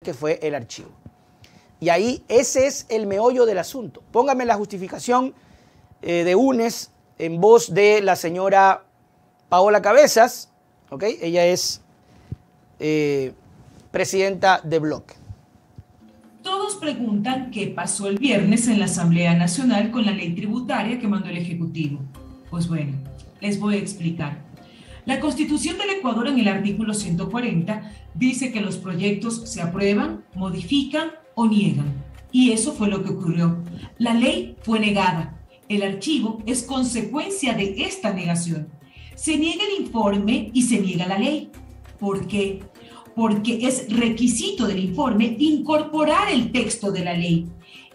que fue el archivo. Y ahí ese es el meollo del asunto. Póngame la justificación de UNES en voz de la señora Paola Cabezas, ¿ok? Ella es presidenta de Bloque. Todos preguntan qué pasó el viernes en la Asamblea Nacional con la ley tributaria que mandó el Ejecutivo. Pues bueno, les voy a explicar. La Constitución del Ecuador en el artículo 140 dice que los proyectos se aprueban, modifican o niegan. Y eso fue lo que ocurrió. La ley fue negada. El archivo es consecuencia de esta negación. Se niega el informe y se niega la ley. ¿Por qué? Porque es requisito del informe incorporar el texto de la ley.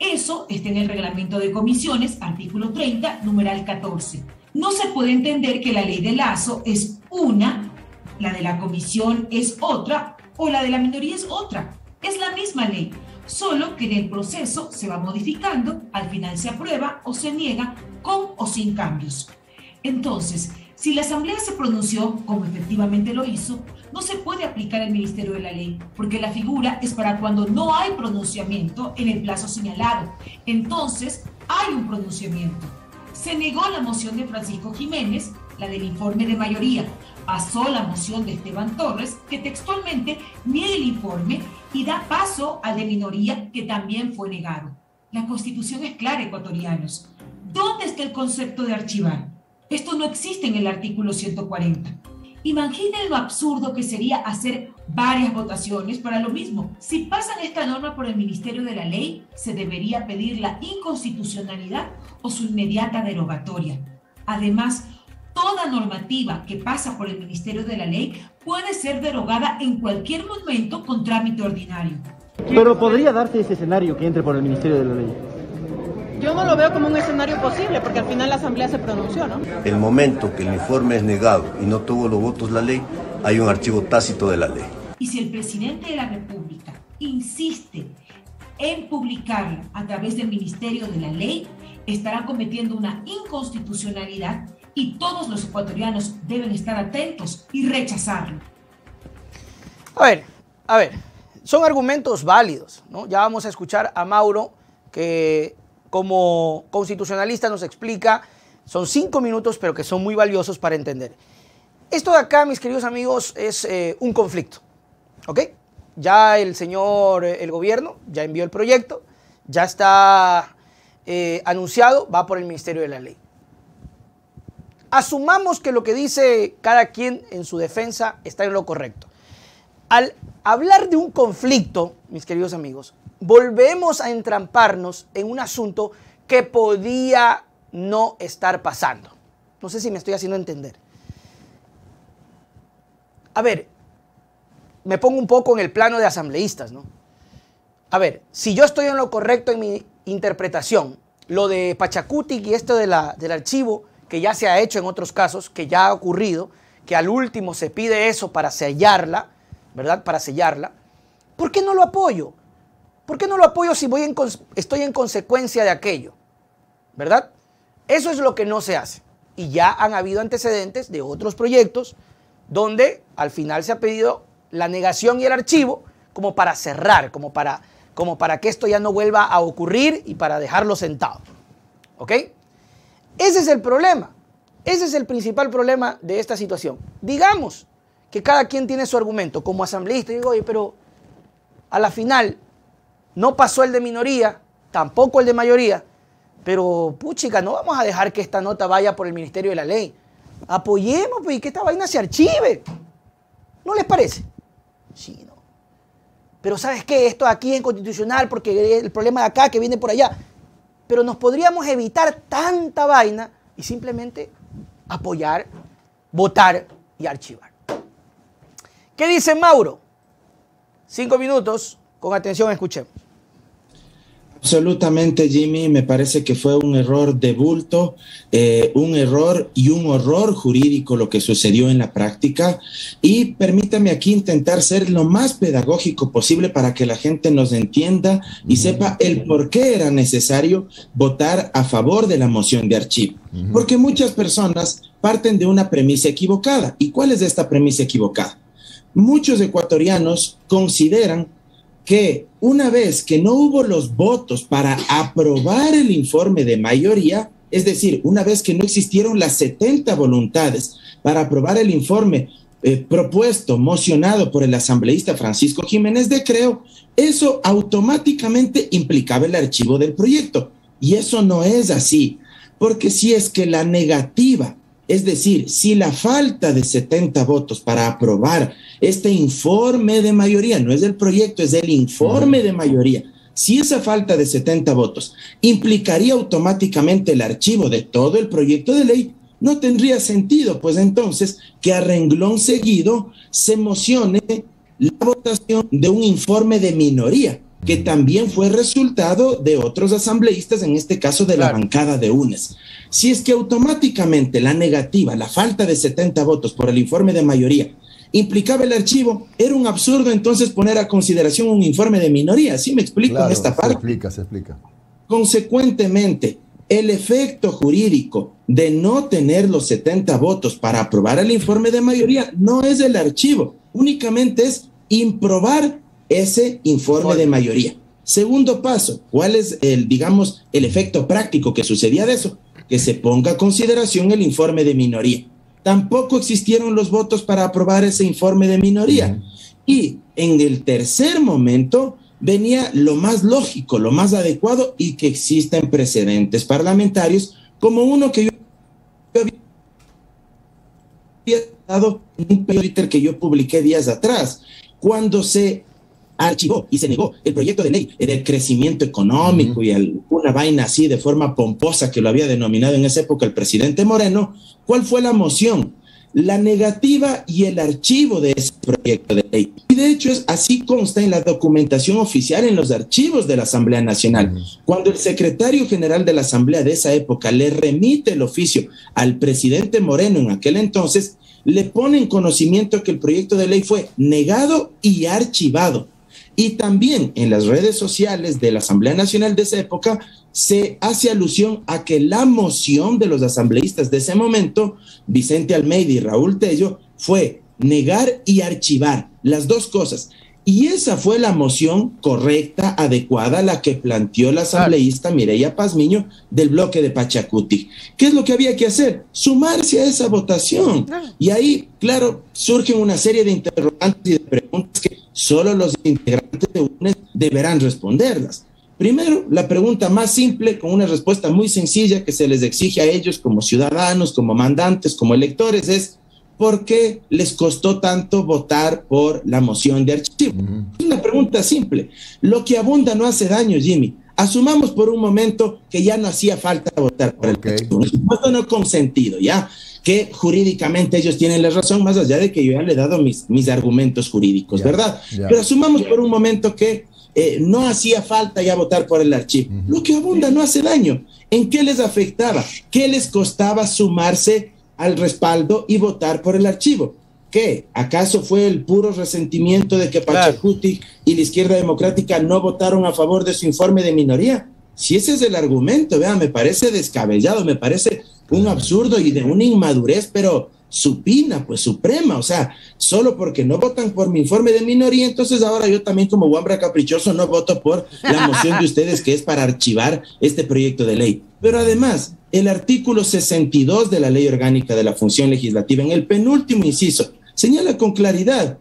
Eso está en el reglamento de comisiones, artículo 30, numeral 14. No se puede entender que la ley de Lazo es una, la de la comisión es otra o la de la minoría es otra. Es la misma ley, solo que en el proceso se va modificando, al final se aprueba o se niega con o sin cambios. Entonces, si la Asamblea se pronunció, como efectivamente lo hizo, no se puede aplicar el Ministerio de la Ley, porque la figura es para cuando no hay pronunciamiento en el plazo señalado. Entonces, hay un pronunciamiento. Se negó la moción de Francisco Jiménez, la del informe de mayoría. Pasó la moción de Esteban Torres, que textualmente niega el informe y da paso al de minoría, que también fue negado. La Constitución es clara, ecuatorianos. ¿Dónde está el concepto de archivar? Esto no existe en el artículo 140. Imaginen lo absurdo que sería hacer varias votaciones para lo mismo. Si pasan esta norma por el Ministerio de la Ley, se debería pedir la inconstitucionalidad o su inmediata derogatoria. Además, toda normativa que pasa por el Ministerio de la Ley puede ser derogada en cualquier momento con trámite ordinario. Pero podría darse ese escenario que entre por el Ministerio de la Ley. Yo no lo veo como un escenario posible, porque al final la Asamblea se pronunció, ¿no? El momento que el informe es negado y no tuvo los votos la ley, hay un archivo tácito de la ley. Y si el presidente de la República insiste en publicarla a través del Ministerio de la Ley, estará cometiendo una inconstitucionalidad y todos los ecuatorianos deben estar atentos y rechazarlo. A ver, son argumentos válidos, ¿no? Ya vamos a escuchar a Mauro, que como constitucionalista nos explica, son 5 minutos, pero que son muy valiosos para entender. Esto de acá, mis queridos amigos, es un conflicto, ¿ok? Ya el gobierno ya envió el proyecto, ya está anunciado, va por el Ministerio de la Ley. Asumamos que lo que dice cada quien en su defensa está en lo correcto. Al hablar de un conflicto, mis queridos amigos, volvemos a entramparnos en un asunto que podía no estar pasando. No sé si me estoy haciendo entender. A ver, me pongo un poco en el plano de asambleístas, ¿no? A ver, si yo estoy en lo correcto en mi interpretación, lo de Pachacutic y esto del archivo, que ya se ha hecho en otros casos, que ya ha ocurrido, que al último se pide eso para sellarla, ¿verdad? Para sellarla. ¿Por qué no lo apoyo? ¿Por qué no lo apoyo si estoy en consecuencia de aquello? ¿Verdad? Eso es lo que no se hace. Y ya han habido antecedentes de otros proyectos donde al final se ha pedido la negación y el archivo como para cerrar, como para que esto ya no vuelva a ocurrir y para dejarlo sentado. ¿Ok? Ese es el problema. Ese es el principal problema de esta situación. Digamos que cada quien tiene su argumento. Como asambleísta, digo, oye, pero a la final no pasó el de minoría, tampoco el de mayoría, pero puchica, no vamos a dejar que esta nota vaya por el Ministerio de la Ley. Apoyemos, pues, y que esta vaina se archive. ¿No les parece? Sí, no. Pero ¿sabes qué? Esto aquí es inconstitucional porque el problema de acá que viene por allá. Pero nos podríamos evitar tanta vaina y simplemente apoyar, votar y archivar. ¿Qué dice Mauro? 5 minutos, con atención, escuchemos. Absolutamente, Jimmy, me parece que fue un error de bulto, un error y un horror jurídico lo que sucedió en la práctica, y permítame aquí intentar ser lo más pedagógico posible para que la gente nos entienda y sepa el por qué era necesario votar a favor de la moción de archivo, porque muchas personas parten de una premisa equivocada. ¿Y cuál es esta premisa equivocada? Muchos ecuatorianos consideran que una vez que no hubo los votos para aprobar el informe de mayoría, es decir, una vez que no existieron las 70 voluntades para aprobar el informe propuesto, mocionado por el asambleísta Francisco Jiménez de Creo, eso automáticamente implicaba el archivo del proyecto. Y eso no es así, porque si es que la negativa, es decir, si la falta de 70 votos para aprobar este informe de mayoría, no es del proyecto, es del informe de mayoría, si esa falta de 70 votos implicaría automáticamente el archivo de todo el proyecto de ley, no tendría sentido, pues entonces, que a renglón seguido se mocione la votación de un informe de minoría, que también fue resultado de otros asambleístas, en este caso de la bancada de UNES. Si es que automáticamente la negativa, la falta de 70 votos por el informe de mayoría, implicaba el archivo, era un absurdo entonces poner a consideración un informe de minoría. ¿Sí me explico en esta parte? Se explica. Consecuentemente, el efecto jurídico de no tener los 70 votos para aprobar el informe de mayoría no es el archivo, únicamente es improbar ese informe de mayoría. Segundo paso, ¿cuál es el efecto práctico que sucedía de eso? Que se ponga a consideración el informe de minoría. Tampoco existieron los votos para aprobar ese informe de minoría. Y en el tercer momento venía lo más lógico, lo más adecuado, y que existen precedentes parlamentarios, como uno que yo había dado en un Twitter que yo publiqué días atrás, cuando se archivó y se negó el proyecto de ley del crecimiento económico y alguna vaina así de forma pomposa que lo había denominado en esa época el presidente Moreno. ¿Cuál fue la moción? La negativa y el archivo de ese proyecto de ley. Y de hecho así consta en la documentación oficial en los archivos de la Asamblea Nacional. Cuando el secretario general de la Asamblea de esa época le remite el oficio al presidente Moreno en aquel entonces, le pone en conocimiento que el proyecto de ley fue negado y archivado. Y también en las redes sociales de la Asamblea Nacional de esa época se hace alusión a que la moción de los asambleístas de ese momento, Vicente Almeida y Raúl Tello, fue negar y archivar, las dos cosas. Y esa fue la moción correcta, adecuada, la que planteó la asambleísta Mireya Pazmiño del bloque de Pachacuti. ¿Qué es lo que había que hacer? Sumarse a esa votación. Y ahí, claro, surgen una serie de interrogantes y de preguntas que solo los integrantes de UNES deberán responderlas. Primero, la pregunta más simple, con una respuesta muy sencilla que se les exige a ellos como ciudadanos, como mandantes, como electores, es ¿por qué les costó tanto votar por la moción de archivo? Es una pregunta simple. Lo que abunda no hace daño, Jimmy. Asumamos por un momento que ya no hacía falta votar por el archivo. Por supuesto, no consentido, ¿ya? Que jurídicamente ellos tienen la razón, más allá de que yo ya le he dado mis argumentos jurídicos, ¿verdad? Pero asumamos por un momento que no hacía falta ya votar por el archivo. Lo que abunda no hace daño. ¿En qué les afectaba? ¿Qué les costaba sumarse al respaldo y votar por el archivo? ¿Qué? ¿Acaso fue el puro resentimiento de que Pachacuti y la izquierda democrática no votaron a favor de su informe de minoría? Si ese es el argumento, vea, me parece descabellado, me parece un absurdo y de una inmadurez, pero supina, pues suprema. O sea, solo porque no votan por mi informe de minoría, entonces ahora yo también como guambra caprichoso no voto por la moción de ustedes que es para archivar este proyecto de ley. Pero además, el artículo 62 de la Ley Orgánica de la Función Legislativa, en el penúltimo inciso, señala con claridad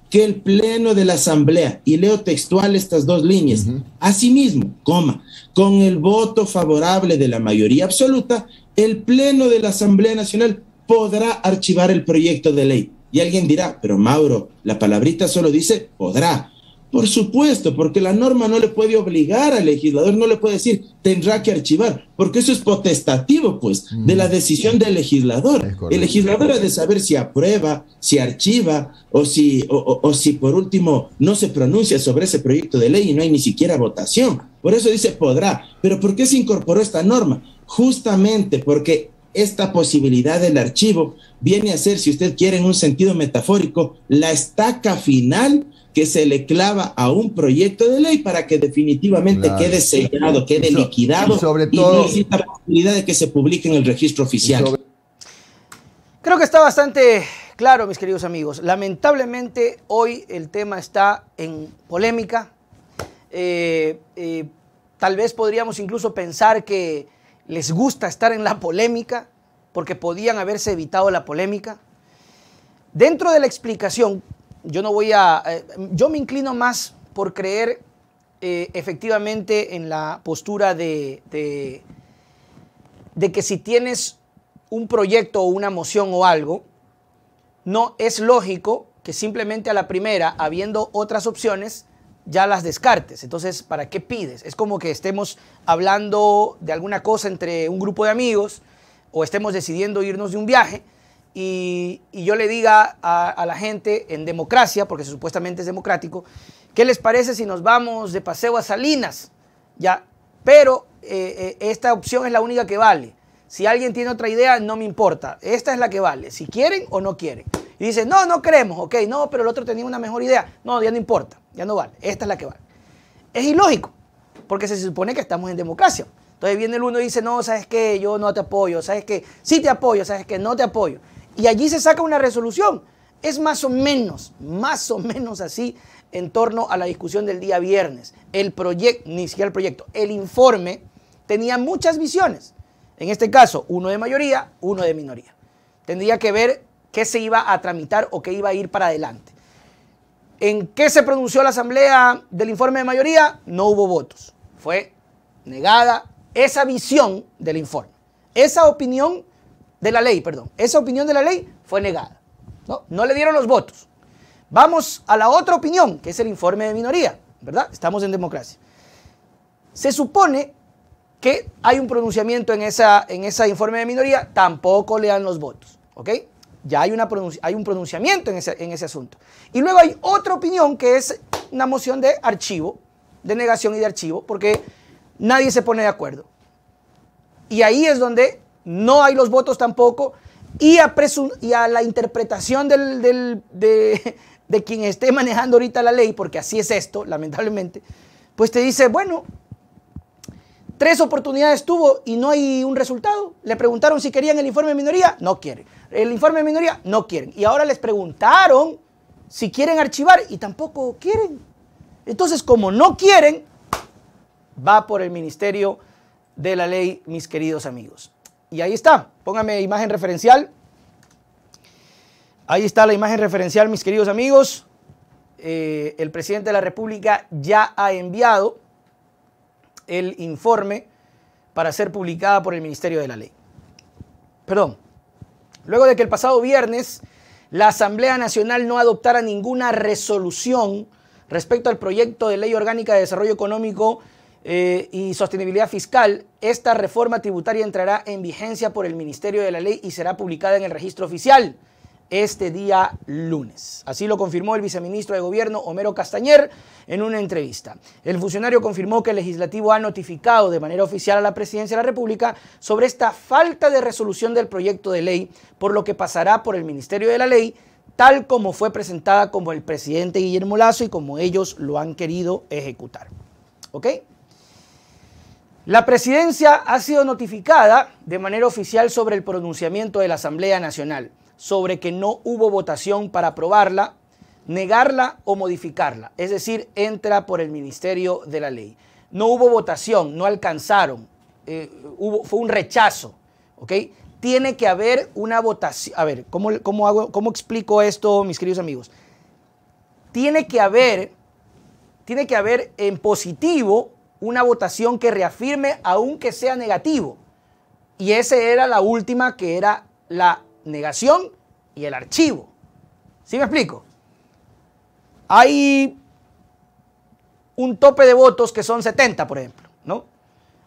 que el Pleno de la Asamblea, y leo textual estas dos líneas, asimismo, con el voto favorable de la mayoría absoluta, el Pleno de la Asamblea Nacional podrá archivar el proyecto de ley. Y alguien dirá, pero Mauro, la palabrita solo dice podrá. Por supuesto, porque la norma no le puede obligar al legislador, no le puede decir tendrá que archivar, porque eso es potestativo, pues, de la decisión del legislador. El legislador ha de saber si aprueba, si archiva, o si por último no se pronuncia sobre ese proyecto de ley y no hay ni siquiera votación. Por eso dice podrá. ¿Pero por qué se incorporó esta norma? Justamente porque esta posibilidad del archivo viene a ser, si usted quiere en un sentido metafórico, la estaca final que se le clava a un proyecto de ley para que definitivamente quede sellado, quede liquidado, y sobre todo, y no exista posibilidad de que se publique en el registro oficial. Creo que está bastante claro, mis queridos amigos. Lamentablemente hoy el tema está en polémica, Tal vez podríamos incluso pensar que les gusta estar en la polémica porque podían haberse evitado la polémica. Dentro de la explicación, yo me inclino más por creer efectivamente en la postura de que si tienes un proyecto o una moción o algo, no es lógico que simplemente a la primera, habiendo otras opciones, ya las descartes. Entonces, ¿para qué pides? Es como que estemos hablando de alguna cosa entre un grupo de amigos o estemos decidiendo irnos de un viaje y yo le diga a la gente en democracia, porque supuestamente es democrático, ¿qué les parece si nos vamos de paseo a Salinas? Ya, pero esta opción es la única que vale. Si alguien tiene otra idea, no me importa. Esta es la que vale, si quieren o no quieren. Y dice, no, no queremos, ok, no, pero el otro tenía una mejor idea. No, ya no importa, ya no vale, esta es la que vale. Es ilógico, porque se supone que estamos en democracia. Entonces viene el uno y dice, no, ¿sabes qué? Yo no te apoyo, ¿sabes qué? Sí te apoyo, ¿sabes qué? No te apoyo. Y allí se saca una resolución. Es más o menos así en torno a la discusión del día viernes. El proyecto, ni siquiera el proyecto, el informe tenía muchas visiones. En este caso, uno de mayoría, uno de minoría. Tendría que ver qué se iba a tramitar o qué iba a ir para adelante. ¿En qué se pronunció la asamblea del informe de mayoría? No hubo votos. Fue negada esa visión del informe. Esa opinión de la ley, fue negada. No le dieron los votos. Vamos a la otra opinión, que es el informe de minoría, ¿verdad? Estamos en democracia. Se supone que hay un pronunciamiento en ese informe de minoría, tampoco le dan los votos, ¿ok? Ya hay un pronunciamiento en ese asunto. Y luego hay otra opinión que es una moción de archivo, de negación y de archivo, porque nadie se pone de acuerdo. Y ahí es donde no hay los votos tampoco, y a la interpretación de quien esté manejando ahorita la ley, porque así es esto, lamentablemente, pues te dice, bueno, 3 oportunidades tuvo y no hay un resultado. Le preguntaron si querían el informe de minoría, no quieren. El informe de minoría, no quieren. Y ahora les preguntaron si quieren archivar y tampoco quieren. Entonces, como no quieren, va por el Ministerio de la Ley, mis queridos amigos. Y ahí está, póngame imagen referencial. Ahí está la imagen referencial, mis queridos amigos. El presidente de la República ya ha enviado el informe para ser publicada por el Ministerio de la Ley. Perdón. Luego de que el pasado viernes la Asamblea Nacional no adoptara ninguna resolución respecto al proyecto de Ley Orgánica de Desarrollo Económico y Sostenibilidad Fiscal, esta reforma tributaria entrará en vigencia por el Ministerio de la Ley y será publicada en el Registro Oficial este día lunes. Así lo confirmó el viceministro de Gobierno, Homero Castañer, en una entrevista. El funcionario confirmó que el legislativo ha notificado de manera oficial a la Presidencia de la República sobre esta falta de resolución del proyecto de ley, por lo que pasará por el Ministerio de la Ley, tal como fue presentada como el presidente Guillermo Lasso y como ellos lo han querido ejecutar. ¿Ok? La presidencia ha sido notificada de manera oficial sobre el pronunciamiento de la Asamblea Nacional, sobre que no hubo votación para aprobarla, negarla o modificarla. Es decir, entra por el Ministerio de la Ley. No hubo votación, no alcanzaron, fue un rechazo, ¿ok? Tiene que haber una votación. A ver, ¿cómo explico esto, mis queridos amigos? Tiene que haber en positivo una votación que reafirme aunque sea negativo. Y esa era la última, que era la negación y el archivo. ¿Sí me explico? Hay un tope de votos que son 70, por ejemplo, ¿no?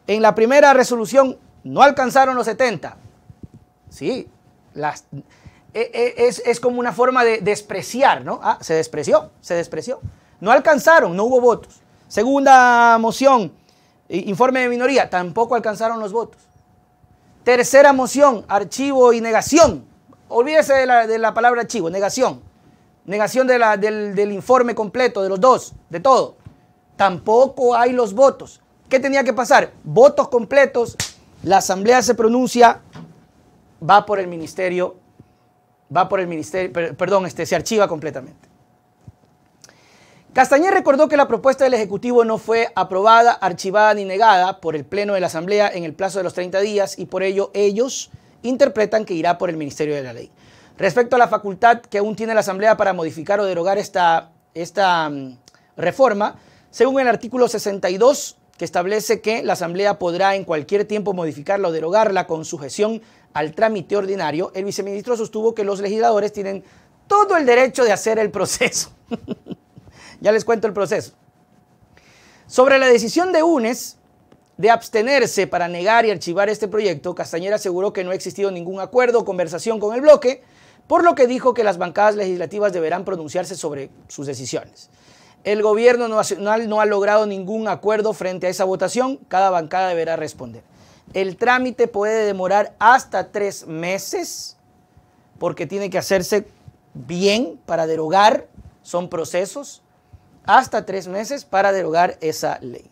En la primera resolución no alcanzaron los 70. Sí, es como una forma de despreciar, ¿no? Ah, se despreció. No alcanzaron, no hubo votos. Segunda moción, informe de minoría, tampoco alcanzaron los votos. Tercera moción, archivo y negación. Olvídese de la palabra archivo, negación. Negación del informe completo, de los dos, de todo. Tampoco hay los votos. ¿Qué tenía que pasar? Votos completos, la asamblea se pronuncia, va por el ministerio, se archiva completamente. Castañer recordó que la propuesta del Ejecutivo no fue aprobada, archivada ni negada por el Pleno de la Asamblea en el plazo de los 30 días y por ello ellos interpretan que irá por el Ministerio de la Ley. Respecto a la facultad que aún tiene la Asamblea para modificar o derogar esta reforma, según el artículo 62, que establece que la Asamblea podrá en cualquier tiempo modificarla o derogarla con sujeción al trámite ordinario, el viceministro sostuvo que los legisladores tienen todo el derecho de hacer el proceso. Ya les cuento el proceso. Sobre la decisión de UNES de abstenerse para negar y archivar este proyecto, Castañer aseguró que no ha existido ningún acuerdo o conversación con el bloque, por lo que dijo que las bancadas legislativas deberán pronunciarse sobre sus decisiones. El gobierno nacional no ha logrado ningún acuerdo frente a esa votación, cada bancada deberá responder. El trámite puede demorar hasta 3 meses, porque tiene que hacerse bien para derogar, son procesos, hasta 3 meses para derogar esa ley.